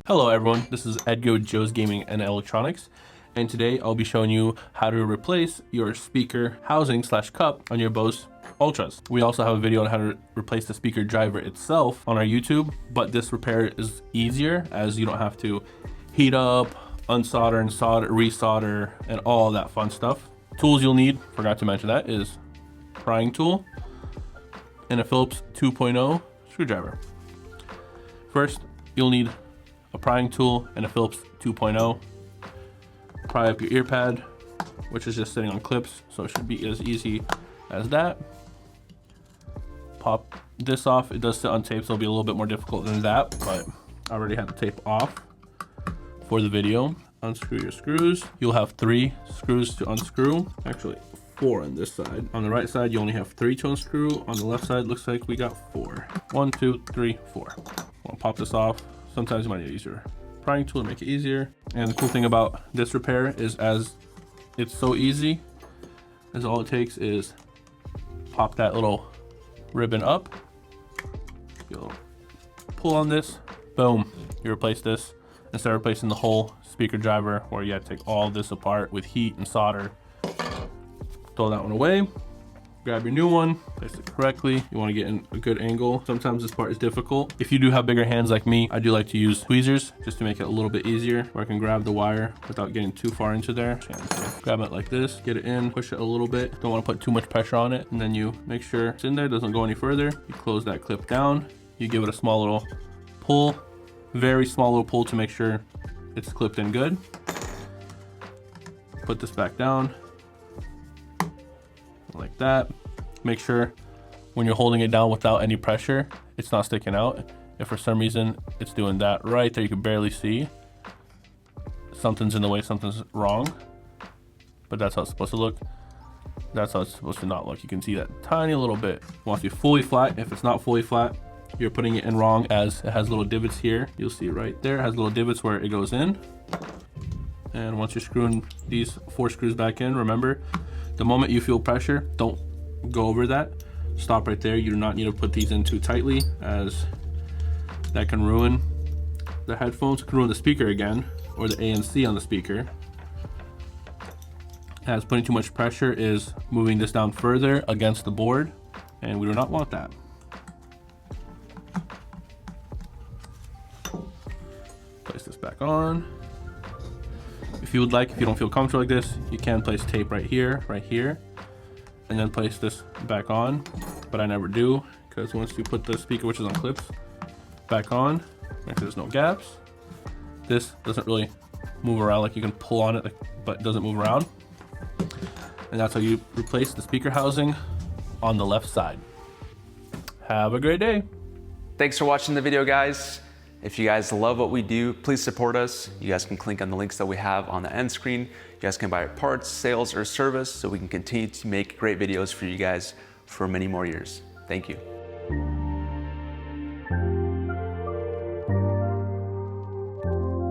Hello everyone, this is Edgo Joe's Gaming and Electronics, and today I'll be showing you how to replace your speaker housing / cup on your Bose Ultras. We also have a video on how to replace the speaker driver itself on our YouTube, but this repair is easier as you don't have to heat up, unsolder and solder, resolder, and all that fun stuff. Tools you'll need, forgot to mention that, is prying tool and a Phillips 2.0 screwdriver. First, you'll need a prying tool and a Phillips 2.0. Pry up your ear pad, which is just sitting on clips, so it should be as easy as that. Pop this off. It does sit on tape, so it'll be a little bit more difficult than that, but I already had the tape off for the video. Unscrew your screws. You'll have 3 screws to unscrew. Actually, 4 on this side. On the right side, you only have 3 to unscrew. On the left side, looks like we got 4. 1, 2, 3, 4. I'll pop this off. Sometimes you might use your prying tool to make it easier. And the cool thing about this repair is, as it's so easy, as all it takes is pop that little ribbon up. You'll pull on this, boom, you replace this. Instead of replacing the whole speaker driver where you have to take all this apart with heat and solder. Throw that one away. Grab your new one, place it correctly. You want to get in a good angle. Sometimes this part is difficult. If you do have bigger hands like me, I do like to use tweezers just to make it a little bit easier, where I can grab the wire without getting too far into there. Grab it like this, get it in, push it a little bit. Don't want to put too much pressure on it. And then you make sure it's in there, doesn't go any further. You close that clip down. You give it a small little pull, very small little pull to make sure it's clipped in good. Put this back down. Like that. Make sure when you're holding it down without any pressure, it's not sticking out. If for some reason it's doing that right there, you can barely see, something's in the way, something's wrong. But that's how it's supposed to look. That's how it's supposed to not look. You can see that tiny little bit. It wants to be fully flat. If it's not fully flat, you're putting it in wrong, as it has little divots here. You'll see right there, it has little divots where it goes in. And once you're screwing these 4 screws back in, remember, the moment you feel pressure, don't go over that. Stop right there. You do not need to put these in too tightly, as that can ruin the headphones. It can ruin the speaker again, or the ANC on the speaker, as putting too much pressure is moving this down further against the board, and we do not want that. Place this back on. If you would like, if you don't feel comfortable like this, you can place tape right here, and then place this back on. But I never do, because once you put the speaker, which is on clips, back on, make sure there's no gaps. This doesn't really move around, like you can pull on it, but it doesn't move around. And that's how you replace the speaker housing on the left side. Have a great day. Thanks for watching the video, guys. If you guys love what we do, please support us. You guys can click on the links that we have on the end screen. You guys can buy parts, sales, or service so we can continue to make great videos for you guys for many more years. Thank you.